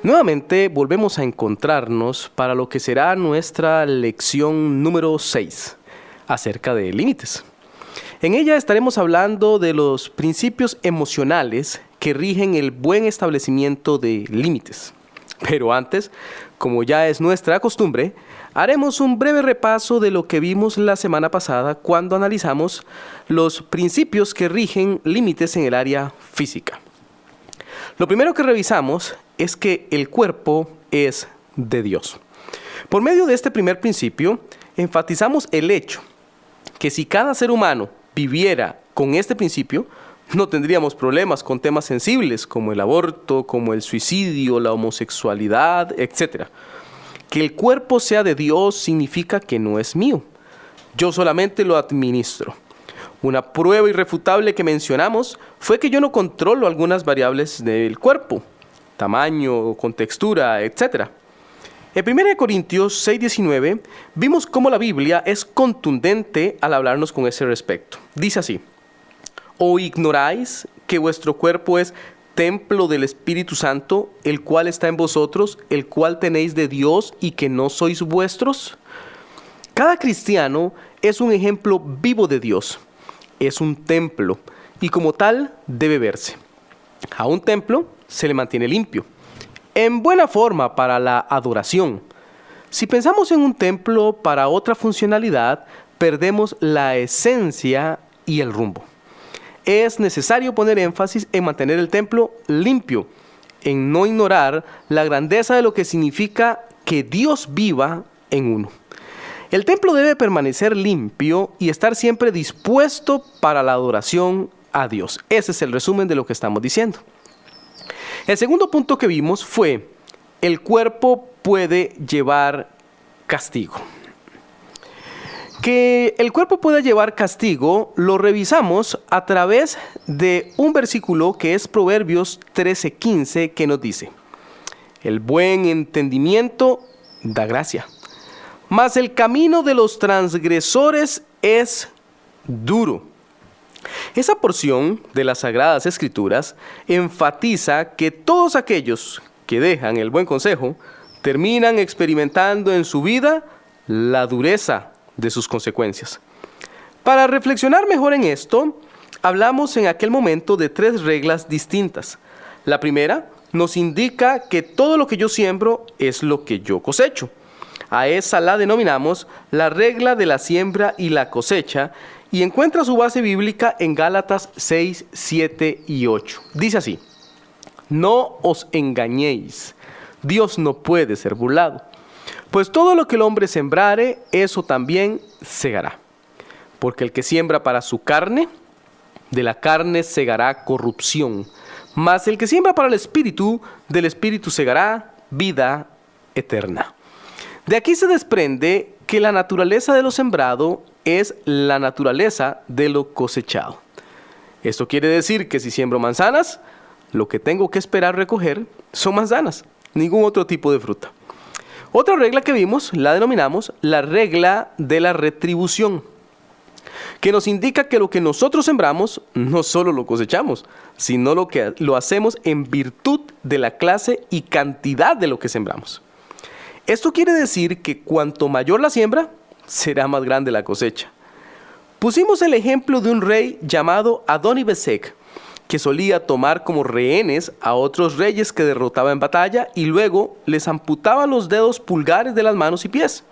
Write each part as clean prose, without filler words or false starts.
Nuevamente volvemos a encontrarnos para lo que será nuestra lección número 6 acerca de límites. En ella estaremos hablando de los principios emocionales que rigen el buen establecimiento de límites. Pero antes, como ya es nuestra costumbre, haremos un breve repaso de lo que vimos la semana pasada cuando analizamos los principios que rigen límites en el área física. Lo primero que revisamos es que el cuerpo es de Dios. Por medio de este primer principio, enfatizamos el hecho que si cada ser humano viviera con este principio, no tendríamos problemas con temas sensibles como el aborto, como el suicidio, la homosexualidad, etc. Que el cuerpo sea de Dios significa que no es mío. Yo solamente lo administro. Una prueba irrefutable que mencionamos fue que yo no controlo algunas variables del cuerpo, tamaño, contextura, etc. En 1 Corintios 6:19 vimos cómo la Biblia es contundente al hablarnos con ese respecto. Dice así: ¿O ignoráis que vuestro cuerpo es templo del Espíritu Santo, el cual está en vosotros, el cual tenéis de Dios y que no sois vuestros? Cada cristiano es un ejemplo vivo de Dios. Es un templo y como tal debe verse. A un templo se le mantiene limpio, en buena forma para la adoración. Si pensamos en un templo para otra funcionalidad, perdemos la esencia y el rumbo. Es necesario poner énfasis en mantener el templo limpio, en no ignorar la grandeza de lo que significa que Dios viva en uno. El templo debe permanecer limpio y estar siempre dispuesto para la adoración a Dios. Ese es el resumen de lo que estamos diciendo. El segundo punto que vimos fue: el cuerpo puede llevar castigo. Que el cuerpo pueda llevar castigo lo revisamos a través de un versículo que es Proverbios 13:15, que nos dice: el buen entendimiento da gracia, mas el camino de los transgresores es duro. Esa porción de las Sagradas Escrituras enfatiza que todos aquellos que dejan el buen consejo terminan experimentando en su vida la dureza de sus consecuencias. Para reflexionar mejor en esto, hablamos en aquel momento de 3 reglas distintas. La primera nos indica que todo lo que yo siembro es lo que yo cosecho. A esa la denominamos la regla de la siembra y la cosecha, y encuentra su base bíblica en Gálatas 6, 7 y 8. Dice así: no os engañéis, Dios no puede ser burlado, pues todo lo que el hombre sembrare, eso también segará. Porque el que siembra para su carne, de la carne segará corrupción, mas el que siembra para el Espíritu, del Espíritu segará vida eterna. De aquí se desprende que la naturaleza de lo sembrado es la naturaleza de lo cosechado. Esto quiere decir que si siembro manzanas, lo que tengo que esperar recoger son manzanas, ningún otro tipo de fruta. Otra regla que vimos la denominamos la regla de la retribución, que nos indica que lo que nosotros sembramos no solo lo cosechamos, sino lo hacemos en virtud de la clase y cantidad de lo que sembramos. Esto quiere decir que cuanto mayor la siembra, será más grande la cosecha. Pusimos el ejemplo de un rey llamado Adoni-Bezek, que solía tomar como rehenes a otros reyes que derrotaba en batalla y luego les amputaba los dedos pulgares de las manos y pies.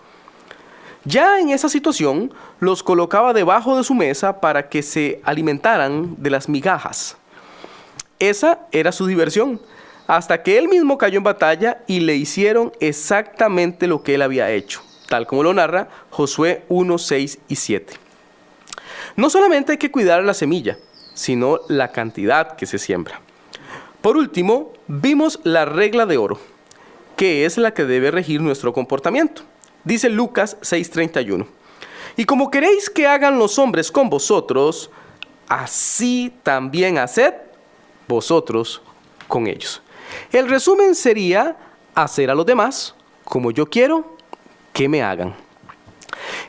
Ya en esa situación, los colocaba debajo de su mesa para que se alimentaran de las migajas. Esa era su diversión, hasta que él mismo cayó en batalla y le hicieron exactamente lo que él había hecho, tal como lo narra Josué 1, 6 y 7. No solamente hay que cuidar la semilla, sino la cantidad que se siembra. Por último, vimos la regla de oro, que es la que debe regir nuestro comportamiento. Dice Lucas 6:31: y como queréis que hagan los hombres con vosotros, así también haced vosotros con ellos. El resumen sería hacer a los demás como yo quiero que me hagan.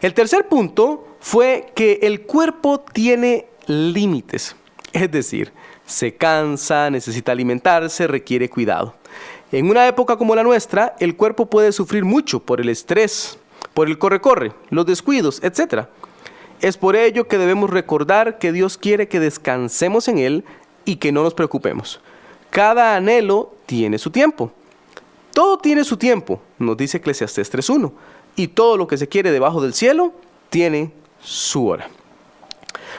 El tercer punto fue que el cuerpo tiene límites, es decir, se cansa, necesita alimentarse, requiere cuidado. En una época como la nuestra, el cuerpo puede sufrir mucho por el estrés, por el corre-corre, los descuidos, etc. Es por ello que debemos recordar que Dios quiere que descansemos en Él y que no nos preocupemos. Cada anhelo tiene su tiempo. Todo tiene su tiempo, nos dice Eclesiastés 3:1. Y todo lo que se quiere debajo del cielo tiene su hora.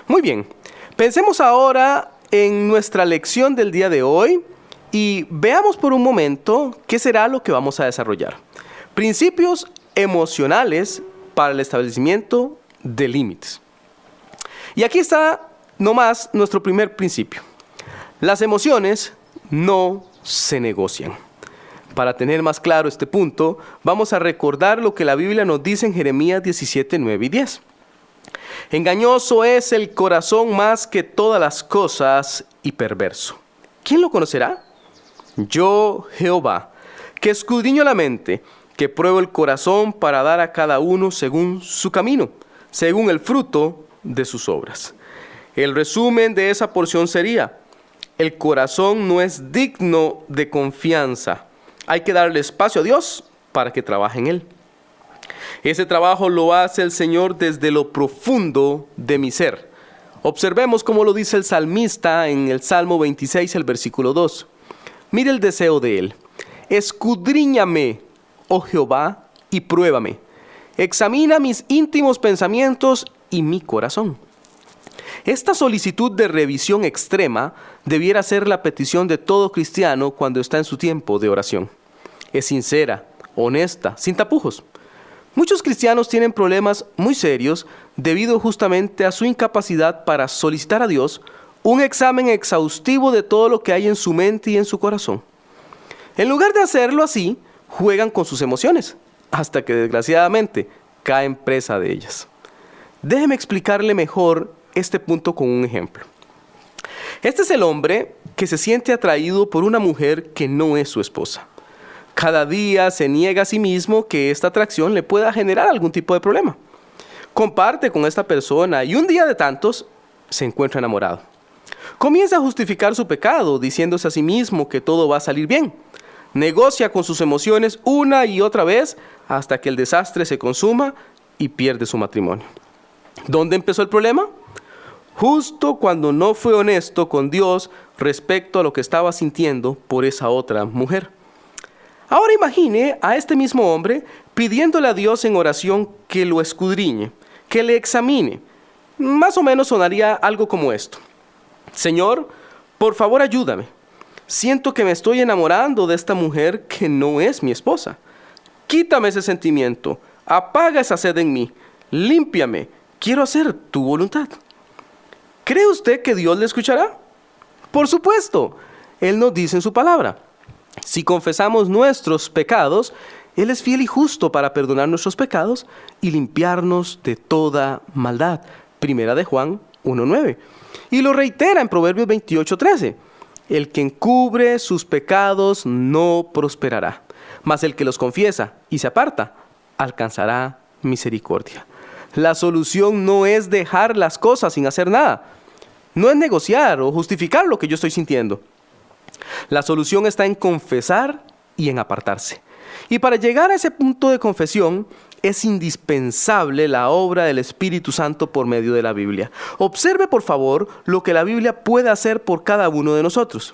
Muy bien, pensemos ahora en nuestra lección del día de hoy y veamos por un momento qué será lo que vamos a desarrollar. Principios emocionales para el establecimiento de límites. Y aquí está nomás nuestro primer principio. Las emociones no se negocian. Para tener más claro este punto, vamos a recordar lo que la Biblia nos dice en Jeremías 17, 9 y 10. Engañoso es el corazón más que todas las cosas y perverso. ¿Quién lo conocerá? Yo, Jehová, que escudriño la mente, que pruebo el corazón para dar a cada uno según su camino, según el fruto de sus obras. El resumen de esa porción sería: el corazón no es digno de confianza. Hay que darle espacio a Dios para que trabaje en él. Ese trabajo lo hace el Señor desde lo profundo de mi ser. Observemos cómo lo dice el salmista en el Salmo 26, el versículo 2. Mire el deseo de él. Escudriñame, oh Jehová, y pruébame. Examina mis íntimos pensamientos y mi corazón. Esta solicitud de revisión extrema debiera ser la petición de todo cristiano cuando está en su tiempo de oración. Es sincera, honesta, sin tapujos. Muchos cristianos tienen problemas muy serios debido justamente a su incapacidad para solicitar a Dios un examen exhaustivo de todo lo que hay en su mente y en su corazón. En lugar de hacerlo así, juegan con sus emociones, hasta que desgraciadamente caen presa de ellas. Déjeme explicarle mejor este punto con un ejemplo. Este es el hombre que se siente atraído por una mujer que no es su esposa. Cada día se niega a sí mismo que esta atracción le pueda generar algún tipo de problema. Comparte con esta persona y un día de tantos se encuentra enamorado. Comienza a justificar su pecado diciéndose a sí mismo que todo va a salir bien. Negocia con sus emociones una y otra vez hasta que el desastre se consuma y pierde su matrimonio. ¿Dónde empezó el problema? Justo cuando no fue honesto con Dios respecto a lo que estaba sintiendo por esa otra mujer. Ahora imagine a este mismo hombre pidiéndole a Dios en oración que lo escudriñe, que le examine. Más o menos sonaría algo como esto. Señor, por favor ayúdame. Siento que me estoy enamorando de esta mujer que no es mi esposa. Quítame ese sentimiento, apaga esa sed en mí, límpiame, quiero hacer tu voluntad. ¿Cree usted que Dios le escuchará? Por supuesto, Él nos dice en su palabra. Si confesamos nuestros pecados, Él es fiel y justo para perdonar nuestros pecados y limpiarnos de toda maldad. Primera de Juan 1:9. Y lo reitera en Proverbios 28:13. El que encubre sus pecados no prosperará, mas el que los confiesa y se aparta alcanzará misericordia. La solución no es dejar las cosas sin hacer nada. No es negociar o justificar lo que yo estoy sintiendo. La solución está en confesar y en apartarse. Y para llegar a ese punto de confesión, es indispensable la obra del Espíritu Santo por medio de la Biblia. Observe, por favor, lo que la Biblia puede hacer por cada uno de nosotros.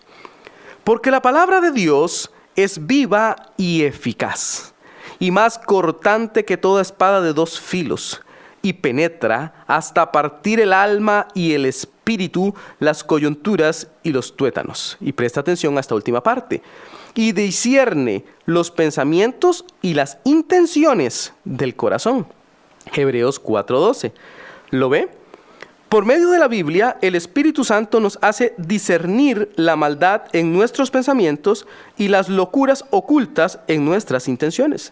Porque la palabra de Dios es viva y eficaz, y más cortante que toda espada de dos filos, y penetra hasta partir el alma y el espíritu, las coyunturas y los tuétanos. Y presta atención a esta última parte. Y discierne los pensamientos y las intenciones del corazón. Hebreos 4:12. ¿Lo ve? Por medio de la Biblia, el Espíritu Santo nos hace discernir la maldad en nuestros pensamientos y las locuras ocultas en nuestras intenciones.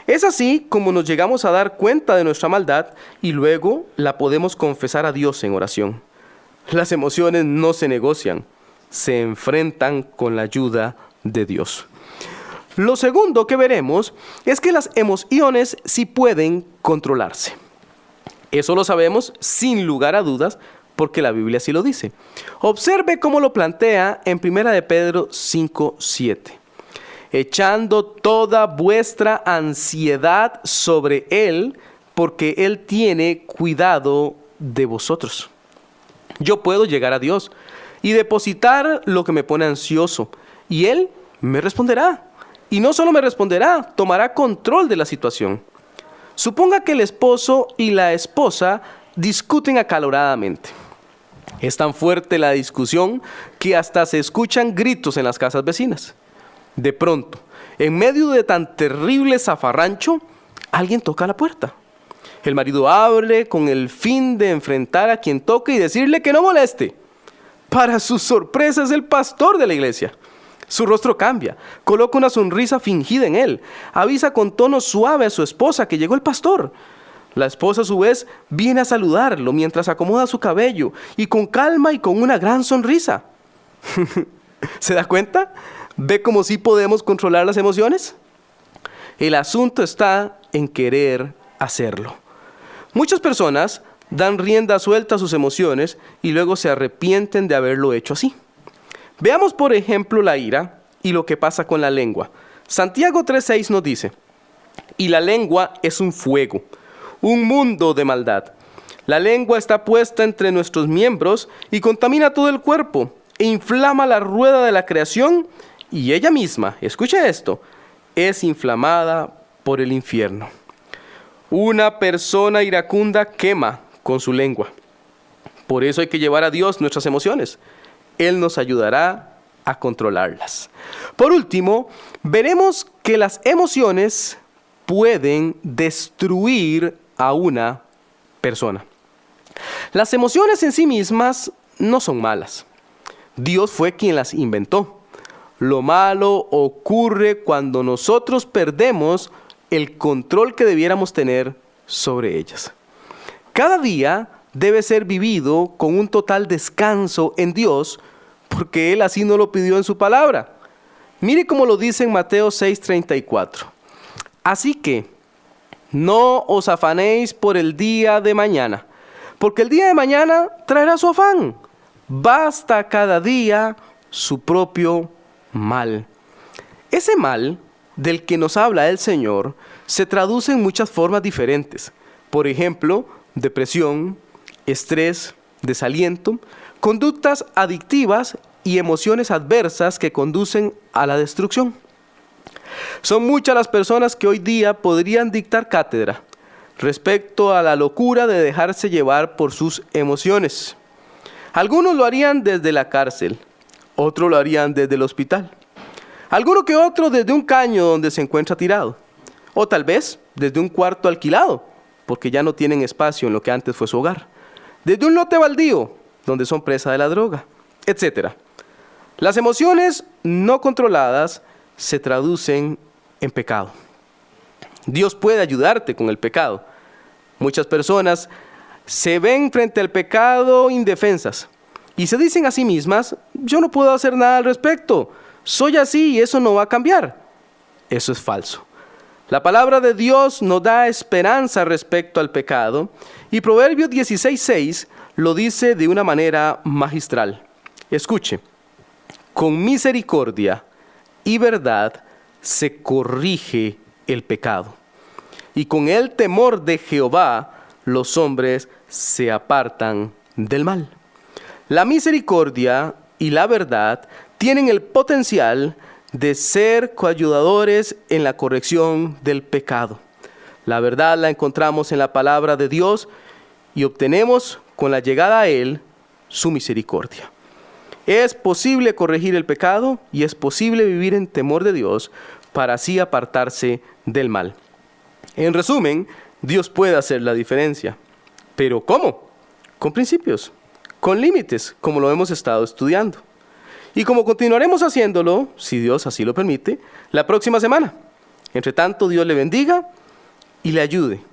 Es así como nos llegamos a dar cuenta de nuestra maldad y luego la podemos confesar a Dios en oración. Las emociones no se negocian, se enfrentan con la ayuda de Dios. Lo segundo que veremos es que las emociones sí pueden controlarse. Eso lo sabemos sin lugar a dudas porque la Biblia así lo dice. Observe cómo lo plantea en 1 de Pedro 5:7. echando toda vuestra ansiedad sobre Él, porque Él tiene cuidado de vosotros. Yo puedo llegar a Dios y depositar lo que me pone ansioso, y Él me responderá. Y no solo me responderá, tomará control de la situación. Suponga que el esposo y la esposa discuten acaloradamente. Es tan fuerte la discusión que hasta se escuchan gritos en las casas vecinas. De pronto, en medio de tan terrible zafarrancho, alguien toca a la puerta. El marido abre con el fin de enfrentar a quien toca y decirle que no moleste. Para su sorpresa es el pastor de la iglesia. Su rostro cambia, coloca una sonrisa fingida en él, avisa con tono suave a su esposa que llegó el pastor. La esposa a su vez viene a saludarlo mientras acomoda su cabello y con calma y con una gran sonrisa. ¿Se da cuenta? ¿Ve cómo sí podemos controlar las emociones? El asunto está en querer hacerlo. Muchas personas dan rienda suelta a sus emociones y luego se arrepienten de haberlo hecho así. Veamos por ejemplo la ira y lo que pasa con la lengua. Santiago 3:6 nos dice: y la lengua es un fuego, un mundo de maldad. La lengua está puesta entre nuestros miembros y contamina todo el cuerpo e inflama la rueda de la creación, y ella misma, escuche esto, es inflamada por el infierno. Una persona iracunda quema con su lengua. Por eso hay que llevar a Dios nuestras emociones. Él nos ayudará a controlarlas. Por último, veremos que las emociones pueden destruir a una persona. Las emociones en sí mismas no son malas. Dios fue quien las inventó. Lo malo ocurre cuando nosotros perdemos el control que debiéramos tener sobre ellas. Cada día debe ser vivido con un total descanso en Dios, porque Él así nos lo pidió en su palabra. Mire cómo lo dice en Mateo 6:34. Así que no os afanéis por el día de mañana, porque el día de mañana traerá su afán. Basta cada día su propio mal. Ese mal del que nos habla el Señor se traduce en muchas formas diferentes. Por ejemplo, depresión, estrés, desaliento, conductas adictivas y emociones adversas que conducen a la destrucción. Son muchas las personas que hoy día podrían dictar cátedra respecto a la locura de dejarse llevar por sus emociones. Algunos lo harían desde la cárcel, otros lo harían desde el hospital, alguno que otro desde un caño donde se encuentra tirado, o tal vez desde un cuarto alquilado, porque ya no tienen espacio en lo que antes fue su hogar, desde un lote baldío, donde son presa de la droga, etc. Las emociones no controladas se traducen en pecado. Dios puede ayudarte con el pecado. Muchas personas se ven frente al pecado indefensas y se dicen a sí mismas: yo no puedo hacer nada al respecto, soy así y eso no va a cambiar. Eso es falso. La palabra de Dios nos da esperanza respecto al pecado, y Proverbios 16:6 lo dice de una manera magistral. Escuche: con misericordia y verdad se corrige el pecado, y con el temor de Jehová los hombres se apartan del mal. La misericordia y la verdad tienen el potencial de ser coayudadores en la corrección del pecado. La verdad la encontramos en la palabra de Dios y obtenemos con la llegada a Él su misericordia. Es posible corregir el pecado y es posible vivir en temor de Dios para así apartarse del mal. En resumen, Dios puede hacer la diferencia. ¿Pero cómo? Con principios, con límites, como lo hemos estado estudiando. Y como continuaremos haciéndolo, si Dios así lo permite, la próxima semana. Entre tanto, Dios le bendiga y le ayude